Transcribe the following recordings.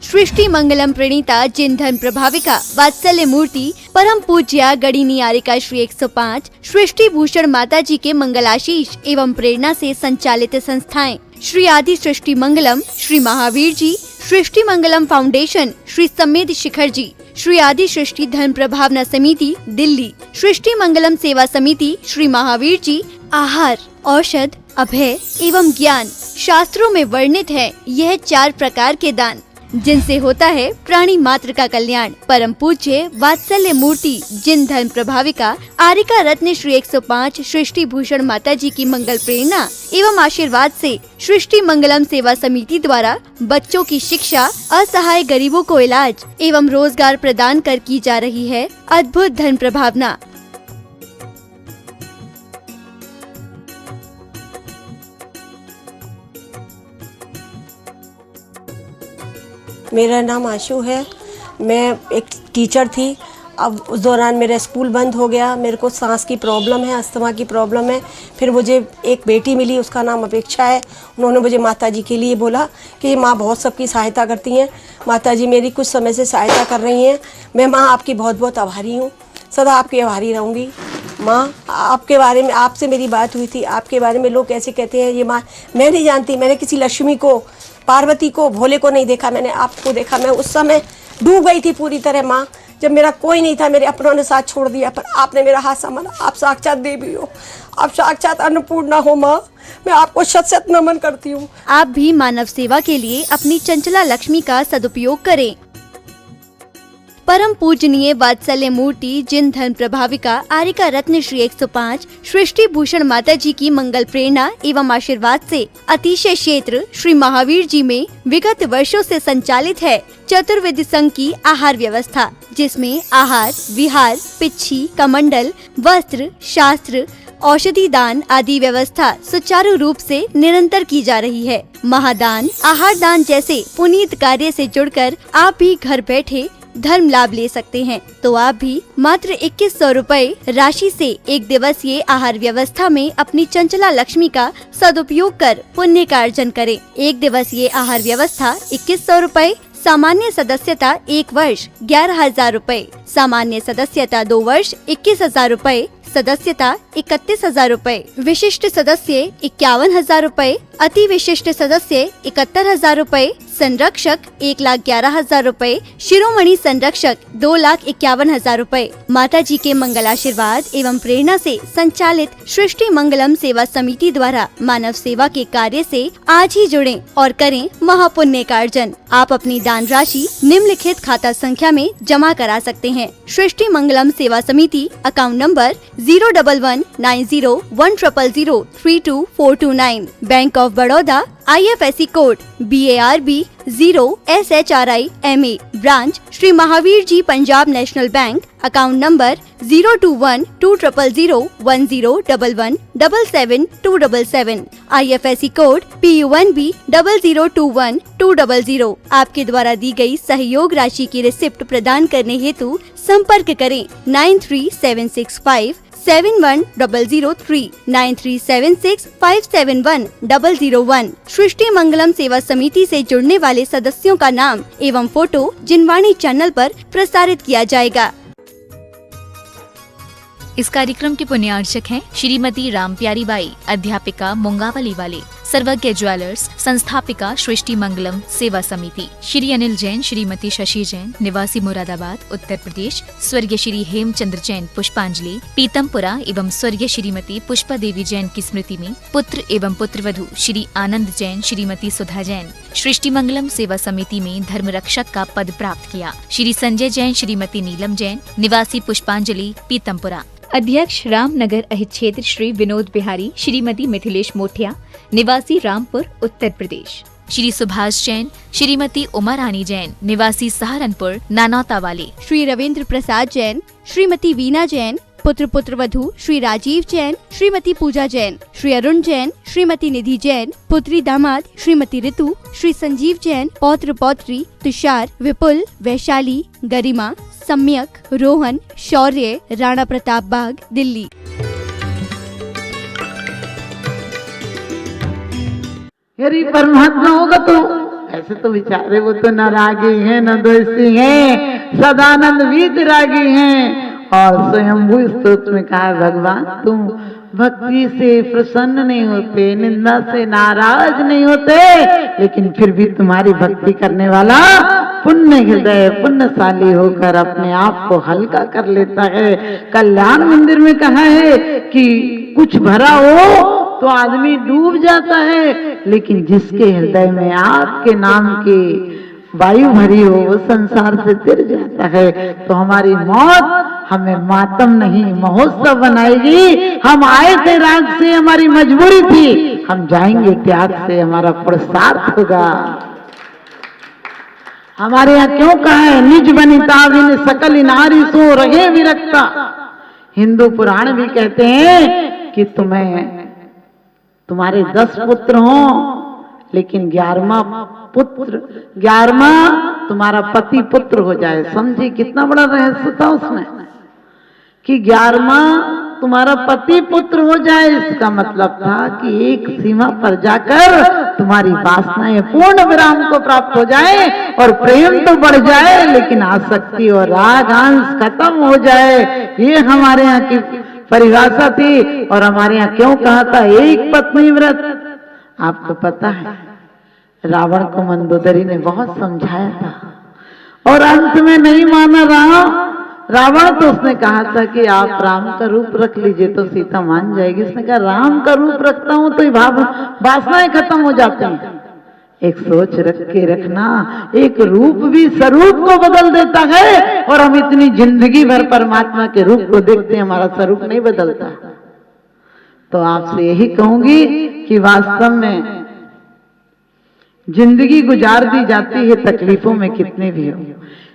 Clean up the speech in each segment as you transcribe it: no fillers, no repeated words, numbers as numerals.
सृष्टि मंगलम प्रणीता जिन धर्म प्रभाविका वात्सल्य मूर्ति परम पूज्या गणिनी आरिका श्री 105 सृष्टि भूषण माता जी के मंगलाशीष एवं प्रेरणा से संचालित संस्थाएं श्री आदि सृष्टि मंगलम, श्री महावीर जी, सृष्टि मंगलम फाउंडेशन, श्री सम्मेद शिखर जी, श्री आदि सृष्टि धर्म प्रभावना समिति दिल्ली, सृष्टि मंगलम सेवा समिति, श्री महावीर जी, आहार, औषध, अभय एवं ज्ञान शास्त्रों में वर्णित है यह 4 प्रकार के दान जिनसे होता है प्राणी मात्र का कल्याण। परम पूज्य वात्सल्य मूर्ति जिन धर्म प्रभाविका आरिका रत्न श्री 105 सृष्टि भूषण माता जी की मंगल प्रेरणा एवं आशीर्वाद से सृष्टि मंगलम सेवा समिति द्वारा बच्चों की शिक्षा, असहाय गरीबों को इलाज एवं रोजगार प्रदान कर की जा रही है अद्भुत धर्म प्रभावना। मेरा नाम आशु है। मैं एक टीचर थी। अब उस दौरान मेरा स्कूल बंद हो गया। मेरे को सांस की प्रॉब्लम है, अस्थमा की प्रॉब्लम है। फिर मुझे एक बेटी मिली, उसका नाम अपेक्षा है। उन्होंने मुझे माताजी के लिए बोला कि माँ बहुत सबकी सहायता करती हैं, माताजी मेरी कुछ समय से सहायता कर रही हैं। मैं माँ आपकी बहुत बहुत आभारी हूँ, सदा आपकी आभारी रहूँगी। माँ आपके बारे में, आपसे मेरी बात हुई थी, आपके बारे में लोग कैसे कहते हैं ये माँ, मैं नहीं जानती। मैंने किसी लक्ष्मी को, पार्वती को, भोले को नहीं देखा, मैंने आपको देखा। मैं उस समय डूब गई थी पूरी तरह माँ, जब मेरा कोई नहीं था, मेरे अपनों ने साथ छोड़ दिया, पर आपने मेरा हाथ संभाला। आप साक्षात देवी हो, आप साक्षात अन्नपूर्णा हो माँ। मैं आपको शत शत नमन करती हूँ। आप भी मानव सेवा के लिए अपनी चंचला लक्ष्मी का सदुपयोग करें। परम पूजनीय वात्सल्य मूर्ति जिन धर्म प्रभाविका आरिका रत्न श्री 105 सृष्टि भूषण माता जी की मंगल प्रेरणा एवं आशीर्वाद से अतिशय क्षेत्र श्री महावीर जी में विगत वर्षों से संचालित है चतुर्विध संघ की आहार व्यवस्था, जिसमें आहार, विहार, पिच्छी, कमंडल, वस्त्र, शास्त्र, औषधि दान आदि व्यवस्था सुचारू रूप से निरंतर की जा रही है। महादान, आहार दान जैसे पुनीत कार्य से जुड़कर आप भी घर बैठे धर्म लाभ ले सकते हैं। तो आप भी मात्र 2100 रुपए राशि से एक दिवसीय आहार व्यवस्था में अपनी चंचला लक्ष्मी का सदुपयोग कर पुण्य का अर्जन करें। एक दिवसीय आहार व्यवस्था 2100 रुपए, सामान्य सदस्यता 1 वर्ष 11,000 रुपए, सामान्य सदस्यता 2 वर्ष 21,000 रुपए, सदस्यता 31,000 रुपए, विशिष्ट सदस्य 51,000 रुपए, अति विशिष्ट सदस्य 71,000 रुपए, संरक्षक 1,11,000 रुपए, शिरोमणि संरक्षक 2,51,000 रुपए। माता जी के मंगल आशीर्वाद एवं प्रेरणा से संचालित सृष्टि मंगलम सेवा समिति द्वारा मानव सेवा के कार्य से आज ही जुड़ें और करें महापुण्य का अर्जन। आप अपनी दान राशि निम्नलिखित खाता संख्या में जमा करा सकते हैं। सृष्टि Mangalam Seva Samiti, account number 0119010003249, bank of Baroda, IFSC code BARB 0SHRIMA, branch Shri Mahavir ji Punjab national bank, account number 021-200-1011-77277, IFSC code PUNB 0021200। आपके द्वारा दी गई सहयोग राशि की रिसिप्ट प्रदान करने हेतु संपर्क करें 9376571003 9376571001। सृष्टि मंगलम सेवा समिति से जुड़ने वाले सदस्यों का नाम एवं फोटो जिनवाणी चैनल पर प्रसारित किया जाएगा। इस कार्यक्रम के पुण्यार्चक हैं श्रीमती राम प्यारी बाई, अध्यापिका मुंगावली वाले, सर्वज्ञ ज्वेलर्स, संस्थापिका सृष्टि मंगलम सेवा समिति, श्री अनिल जैन, श्रीमती शशि जैन, निवासी मुरादाबाद उत्तर प्रदेश, स्वर्गीय श्री हेमचंद्र जैन पुष्पांजलि, पीतमपुरा एवं स्वर्गीय श्रीमती पुष्पा देवी जैन की स्मृति में पुत्र एवं पुत्रवधू श्री आनंद जैन, श्रीमती सुधा जैन सृष्टि मंगलम सेवा समिति में धर्म रक्षक का पद प्राप्त किया। श्री संजय जैन, श्रीमती नीलम जैन, निवासी पुष्पांजलि पीतमपुरा। अध्यक्ष रामनगर अहित क्षेत्र श्री विनोद बिहारी, श्रीमती मिथिलेश मोठिया, निवासी रामपुर उत्तर प्रदेश। श्री सुभाष जैन, श्रीमती उमा रानी जैन, निवासी सहारनपुर नानौता वाले। श्री रविंद्र प्रसाद जैन, श्रीमती वीना जैन, पुत्र पुत्रवधू श्री राजीव जैन, श्रीमती पूजा जैन, श्री अरुण जैन, श्रीमती निधि जैन, पुत्री दामाद श्रीमती ऋतु, श्री संजीव जैन, पौत्र पौत्री तुषार, विपुल, वैशाली, गरिमा, सम्यक, रोहन, शौर्य, राणा प्रताप बाग, दिल्ली। हरि परमात्मा होगा तो ऐसे तो बेचारे वो तो न रागी हैं न द्वेषी हैं, सदानंद वीतरागी हैं। और स्वयंभू स्तोत्र में कहा भगवान तुम भक्ति से प्रसन्न नहीं होते, निंदा से नाराज नहीं होते, लेकिन फिर भी तुम्हारी भक्ति करने वाला पुण्य हृदय पुण्यशाली होकर अपने आप को हल्का कर लेता है। कल्याण मंदिर में कहा है कि कुछ भरा हो तो आदमी डूब जाता है, लेकिन जिसके हृदय में आपके नाम की वायु भरी हो वो संसार से तिर जाता है। तो हमारी मौत हमें मातम नहीं महोत्सव बनाएगी। हम आए थे राग से, हमारी मजबूरी थी, हम जाएंगे त्याग से, हमारा पुरुषार्थ होगा। हमारे यहाँ क्यों कहा है निज बनिता विन सकल नारी सो रहे विरक्ता। हिंदू पुराण भी कहते हैं कि तुम्हारे 10 पुत्र हों, लेकिन 11वां तुम्हारा पति पुत्र हो जाए। समझे कितना बड़ा रहस्य था उसमें कि 11वां तुम्हारा पति पुत्र हो जाए। इसका मतलब था कि एक सीमा पर जाकर तुम्हारी वासनाएं पूर्ण विराम को प्राप्त हो जाए और प्रेम तो बढ़ जाए, लेकिन आसक्ति और राग अंश खत्म हो जाए। ये हमारे यहाँ की परिभाषा थी। और हमारे यहाँ क्यों कहा था एक पत्नी व्रत। आपको पता है रावण को मंदोदरी ने बहुत समझाया था और अंत में नहीं माना रावण। तो उसने कहा था कि आप राम का रूप रख लीजिए तो सीता मान जाएगी। उसने कहा राम का रूप रखता हूं तो वासनाएं खत्म हो जाती हैं। एक सोच रख के रखना, एक रूप भी स्वरूप को बदल देता है और हम इतनी जिंदगी भर परमात्मा के रूप को देखते हैं, हमारा स्वरूप नहीं बदलता। तो आपसे यही कहूंगी कि वास्तव में जिंदगी गुजार दी जाती है तकलीफों में कितनी भी हो,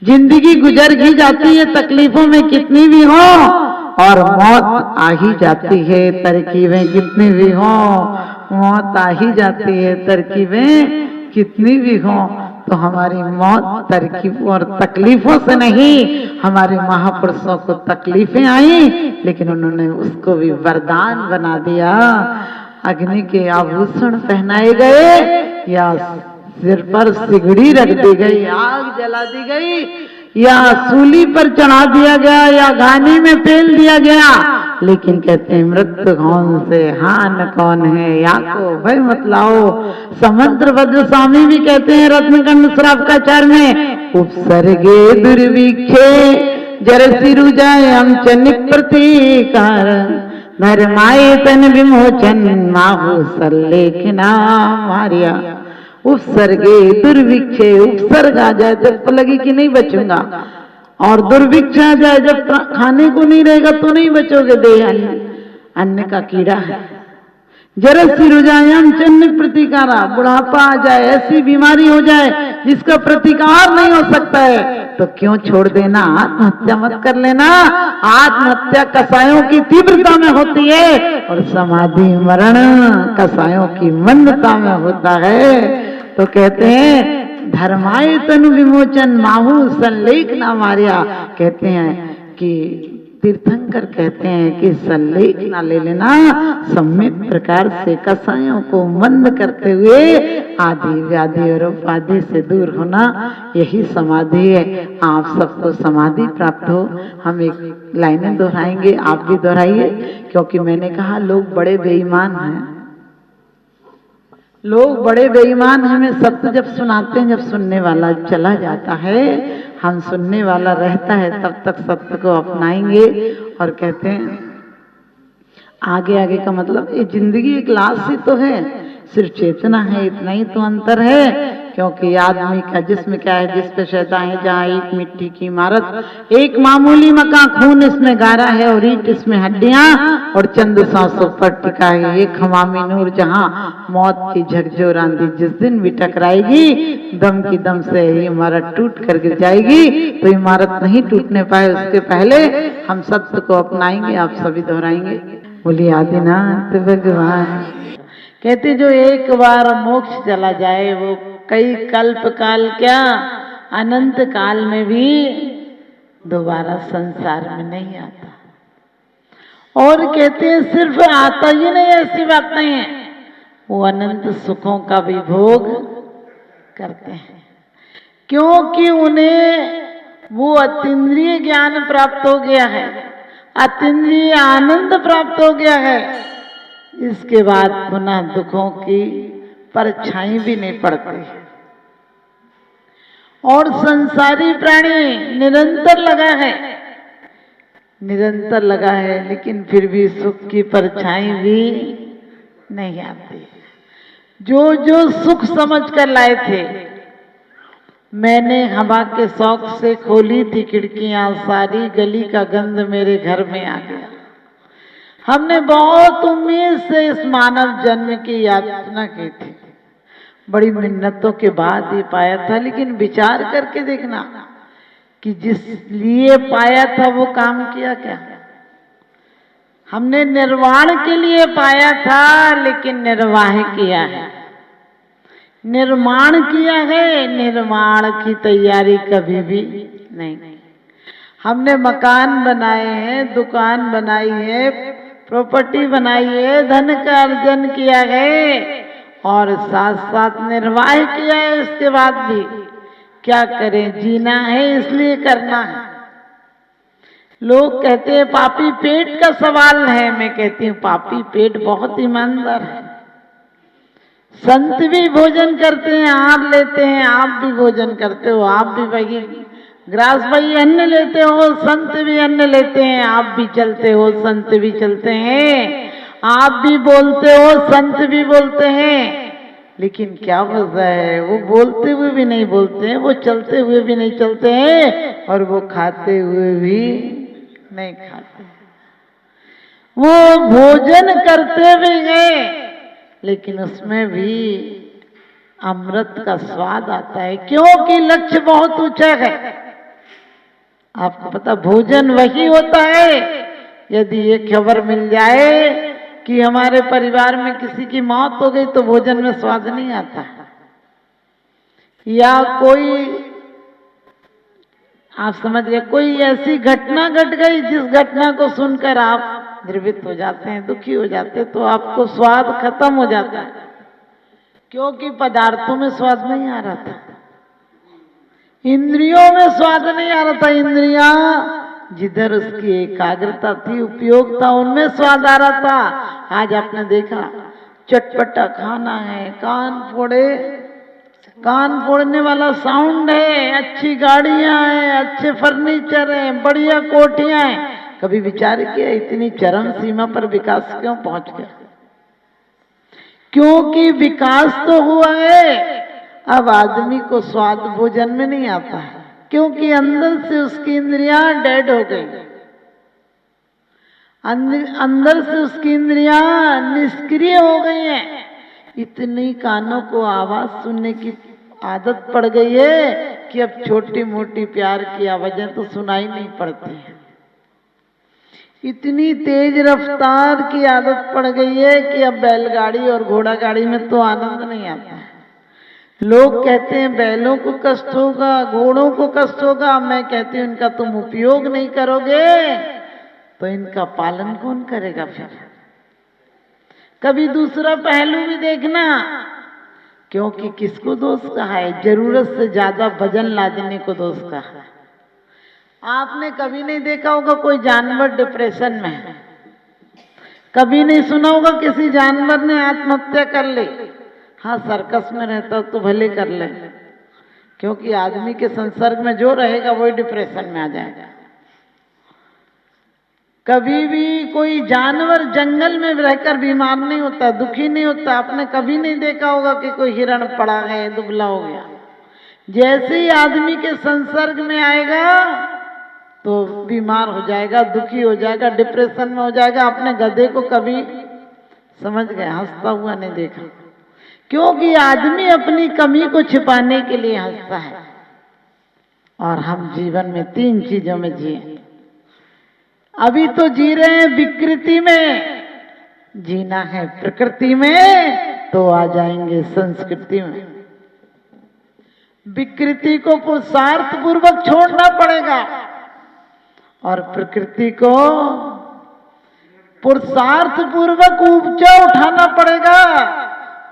जिंदगी गुजर ही जाती है तकलीफों में कितनी भी हो, और मौत आ ही जाती है तरकीबें कितनी भी हो। मौत आ ही जाती है तरकीबें कितनी भी हो। तो हमारी मौत तरकीबों और तकलीफों से नहीं, हमारे महापुरुषों को तकलीफें आई लेकिन उन्होंने उसको भी वरदान बना दिया। अग्नि के आभूषण पहनाए गए या सिर पर सिगड़ी रख दी गई, आग जला दी गई, या सूली पर चढ़ा दिया गया, या घानी में फेल दिया गया, लेकिन कहते हैं मृत्यु कौन से हान कौन है, या को भय मत लाओ। समुद्र भद्र स्वामी भी कहते हैं रत्नकंड श्रावकाचार्य में, उपसर्गे दुर्भिक्षे जरसी रुजाए हम चनिक प्रतिकार धर्माए तन विमोचन माहु सल्लेखना मारिया। उपसर्गे दुर्भिक्षे, उपसर्ग आ जाए जब लगी कि नहीं बचूंगा, और दुर्भिक्ष आ जाए जब खाने को नहीं रहेगा तो नहीं बचोगे। देह अन्न का कीड़ा है। जरसी रुजायम चन्न प्रतिकारा, बुढ़ापा आ जाए, ऐसी बीमारी हो जाए जिसका प्रतिकार नहीं हो सकता है, तो क्यों छोड़ देना, आत्महत्या मत कर लेना। आत्महत्या कसायों की तीव्रता में होती है और समाधि मरण कसायों की मंदता में होता है। तो कहते हैं धर्माय तनु विमोचन माहू संलेख ना मारिया। कहते हैं कि तीर्थंकर कहते हैं कि संलेख ना ले लेना, सम्यक प्रकार से कसायों को मंद करते हुए आदि व्याधि और उपाधि से दूर होना, यही समाधि है। आप सबको समाधि प्राप्त हो। हम एक लाइनें दोहराएंगे, आप भी दोहराइए, क्योंकि मैंने कहा लोग बड़े बेईमान हैं, लोग बड़े बेईमान हैं। हमें सत्य जब सुनाते हैं, जब सुनने वाला चला जाता है, हम सुनने वाला रहता है, तब तक सत्य को अपनाएंगे। और कहते हैं आगे आगे का मतलब ये जिंदगी एक लाश ही तो है, सिर्फ चेतना है, इतना ही तो अंतर है। क्योंकि आदमी का जिस्म क्या है, जिस पे शैतान है, जहाँ एक मिट्टी की इमारत, एक मामूली मकान, खून इसमें गारा है और ईंट इसमें हड्डियां और चंद सांसों पर टिका है एक हमामी नूर, जहाँ मौत की झकझोर आंधी जिस दिन भी टकराएगी, दम की दम से ये इमारत टूट कर गिर जाएगी। तो इमारत नहीं टूटने पाए उसके पहले हम सत्य को अपनाएंगे। आप सभी दोहराएंगे, बोलिए आदिनाथ भगवान। कहते जो एक बार मोक्ष चला जाए वो कई कल्प काल क्या अनंत काल में भी दोबारा संसार में नहीं आता। और कहते हैं सिर्फ आता ही नहीं, ऐसी बात नहीं है, वो अनंत सुखों का भी भोग करते हैं, क्योंकि उन्हें वो अतीन्द्रिय ज्ञान प्राप्त हो गया है, अतीन्द्रिय आनंद प्राप्त हो गया है। इसके बाद पुनः दुखों की परछाई भी नहीं पड़ती। और संसारी प्राणी निरंतर लगा है, लेकिन फिर भी सुख की परछाई भी नहीं आती। जो सुख समझ कर लाए थे, मैंने हवा के शौक से खोली थी खिड़कियां, सारी गली का गंध मेरे घर में आ गया। हमने बहुत उम्मीद से इस मानव जन्म की यातना की थी, बड़ी मिन्नतों के बाद ये पाया था। लेकिन विचार करके देखना कि जिस लिए पाया था वो काम किया क्या? हमने निर्वाण के लिए पाया था, लेकिन निर्वाह किया है, निर्माण किया है, निर्माण की तैयारी कभी भी नहीं। हमने मकान बनाए हैं, दुकान बनाई है, प्रॉपर्टी बनाई है, धन का अर्जन किया है और साथ साथ निर्वाह किया है। इसके बाद भी क्या करें? जीना है इसलिए करना है। लोग कहते हैं पापी पेट का सवाल है, मैं कहती हूँ पापी पेट बहुत ईमानदार है। संत भी भोजन करते हैं, आप लेते हैं, आप भी भोजन करते हो, आप भी वही ग्रास भाई अन्न लेते हो, संत भी अन्न लेते हैं, आप भी चलते हो, संत भी चलते हैं, आप भी बोलते हो, संत भी बोलते हैं। लेकिन क्या वजह है? वो बोलते हुए भी नहीं बोलते हैं, वो चलते हुए भी नहीं चलते हैं, और वो खाते हुए भी नहीं खाते। वो भोजन करते भी हैं, लेकिन उसमें भी अमृत का स्वाद आता है, क्योंकि लक्ष्य बहुत ऊंचा है। आपको पता, भोजन वही होता है यदि ये खबर मिल जाए कि हमारे परिवार में किसी की मौत हो गई तो भोजन में स्वाद नहीं आता, या कोई, आप समझ गए, कोई ऐसी घटना घट गई जिस घटना को सुनकर आप द्रवित हो जाते हैं, दुखी हो जाते हैं, तो आपको स्वाद खत्म हो जाता है, क्योंकि पदार्थों में स्वाद नहीं आ रहा था, इंद्रियों में स्वाद नहीं आ रहा था। इंद्रियां जिधर उसकी एकाग्रता थी, उपयोग था, उनमें स्वाद आ रहा था। आज आपने देखा चटपटा खाना है, कान फोड़ने वाला साउंड है, अच्छी गाड़ियां हैं, अच्छे फर्नीचर हैं, बढ़िया कोठियां हैं। कभी विचार किया इतनी चरम सीमा पर विकास क्यों पहुंच गया? क्योंकि विकास तो हुआ है, अब आदमी को स्वाद भोजन में नहीं आता है, क्योंकि अंदर से उसकी इंद्रियां डेड हो गई, अंदर से उसकी इंद्रियां निष्क्रिय हो गई हैं। इतनी कानों को आवाज सुनने की आदत पड़ गई है कि अब छोटी मोटी प्यार की आवाजें तो सुनाई नहीं पड़ती हैं। इतनी तेज रफ्तार की आदत पड़ गई है कि अब बैलगाड़ी और घोड़ा गाड़ी में तो आनंद नहीं आता है। लोग कहते हैं बैलों को कष्ट होगा, घोड़ों को कष्ट होगा, मैं कहती हूँ इनका तुम उपयोग नहीं करोगे तो इनका पालन कौन करेगा? फिर कभी दूसरा पहलू भी देखना, क्योंकि किसको दोष कहा है? जरूरत से ज्यादा वजन लादने को दोष कहा है। आपने कभी नहीं देखा होगा कोई जानवर डिप्रेशन में है, कभी नहीं सुना होगा किसी जानवर ने आत्महत्या कर ली। हाँ, सर्कस में रहता तो भले कर ले, क्योंकि आदमी के संसर्ग में जो रहेगा वही डिप्रेशन में आ जाएगा। कभी भी कोई जानवर जंगल में रहकर बीमार नहीं होता, दुखी नहीं होता। आपने कभी नहीं देखा होगा कि कोई हिरण पड़ा है, दुबला हो गया। जैसे ही आदमी के संसर्ग में आएगा तो बीमार हो जाएगा, दुखी हो जाएगा, डिप्रेशन में हो जाएगा। आपने गधे को कभी, समझ गए, हंसता हुआ नहीं देखा, क्योंकि आदमी अपनी कमी को छिपाने के लिए हंसता है। और हम जीवन में 3 चीजों में जिए। अभी तो जी रहे हैं विकृति में, जीना है प्रकृति में तो आ जाएंगे संस्कृति में। विकृति को पुरुषार्थ पूर्वक छोड़ना पड़ेगा और प्रकृति को पुरुषार्थ पूर्वक ऊंचा उठाना पड़ेगा।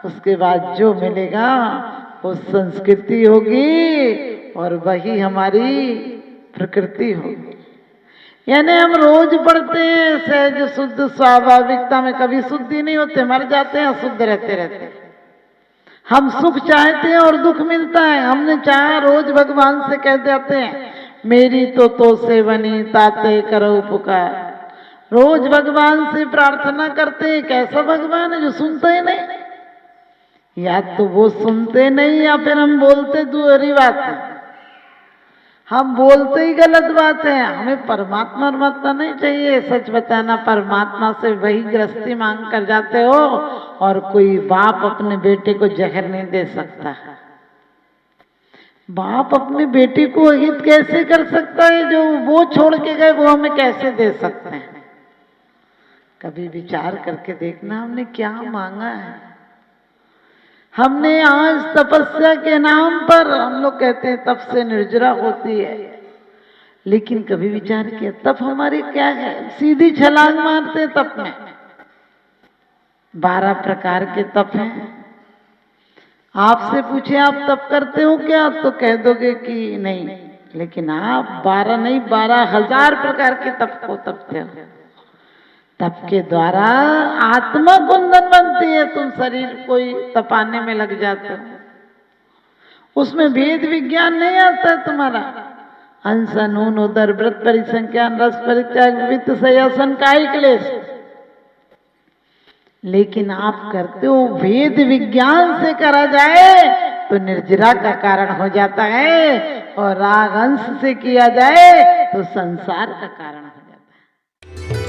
उसके बाद जो मिलेगा वो संस्कृति होगी और वही हमारी प्रकृति होगी। यानी हम रोज पढ़ते हैं सहज शुद्ध स्वाभाविकता में, कभी शुद्ध ही नहीं होते, मर जाते हैं, अशुद्ध रहते रहते। हम सुख चाहते हैं और दुख मिलता है। हमने चाहा रोज भगवान से कह देते हैं मेरी तो से बनी ताते करो पुकार। रोज भगवान से प्रार्थना करते हैं। कैसा भगवान है जो सुनता ही नहीं? या तो वो सुनते नहीं या फिर हम बोलते दूसरी बात है। हम बोलते ही गलत बात है। हमें परमात्मा नहीं चाहिए। सच बताना, परमात्मा से वही गृहस्थी मांग कर जाते हो और कोई बाप अपने बेटे को जहर नहीं दे सकता। बाप अपनी बेटी को हित कैसे कर सकता है? जो वो छोड़ के गए वो हमें कैसे दे सकते हैं? कभी विचार करके देखना हमने क्या मांगा है। हमने आज तपस्या के नाम पर, हम लोग कहते हैं तप से निर्जरा होती है, लेकिन कभी विचार किया तप हमारी क्या है? सीधी छलांग मारते तप में। 12 प्रकार के तप हैं। आपसे पूछे आप तप करते हो क्या, तो कह दोगे कि नहीं, लेकिन आप 12 नहीं 12,000 प्रकार के तप को तपते हो। तप के द्वारा आत्मा कुंदन बनती है। तुम शरीर को तपाने में लग जाते हो, उसमें भेद विज्ञान नहीं आता तुम्हारा। अंसन ऊन उदर व्रत परिसंख्यान रस परित्याग वित्त सयासन कायिक क्लेश, लेकिन आप करते हो भेद विज्ञान से करा जाए तो निर्जरा का कारण हो जाता है, और राग अंश से किया जाए तो संसार का कारण हो जाता है।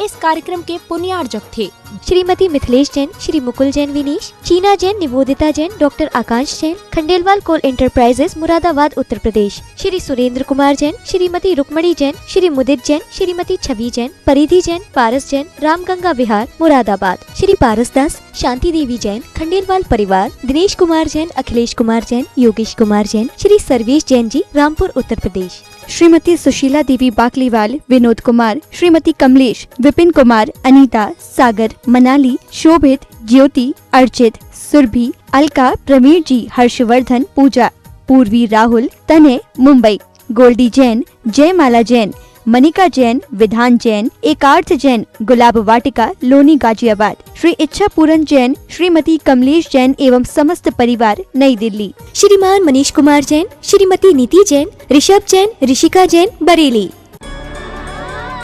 इस कार्यक्रम के पुण्यार्जक थे श्रीमती मिथिलेश जैन, श्री मुकुल जैन विनीश, चीना जैन, निवेदिता जैन, डॉक्टर आकाश जैन, खंडेलवाल कोल एंटरप्राइजेस मुरादाबाद उत्तर प्रदेश, श्री सुरेंद्र कुमार जैन, श्रीमती रुक्मणी जैन, श्री मुदित जैन, श्रीमती छवि जैन, परिधि जैन, पारस जैन, रामगंगा विहार मुरादाबाद, श्री पारस दास, शांति देवी जैन, खंडेलवाल परिवार, दिनेश कुमार जैन, अखिलेश कुमार जैन, योगेश कुमार जैन, श्री सर्वेश जैन जी, रामपुर उत्तर प्रदेश, श्रीमती सुशीला देवी बाकलीवाल, विनोद कुमार, श्रीमती कमलेश, विपिन कुमार, अनीता, सागर, मनाली, शोभित, ज्योति, अर्चित, सुरभि, अलका, प्रवीण जी, हर्षवर्धन, पूजा, पूर्वी, राहुल, तने, मुंबई, गोल्डी जैन, जयमाला जैन, मनिका जैन, विधान जैन, एकार्थ जैन, गुलाब वाटिका, लोनी, गाजियाबाद, श्री इच्छा पूरन जैन, श्रीमती कमलेश जैन एवं समस्त परिवार, नई दिल्ली, श्रीमान मनीष कुमार जैन, श्रीमती नीति जैन, ऋषभ जैन, ऋषिका जैन, बरेली।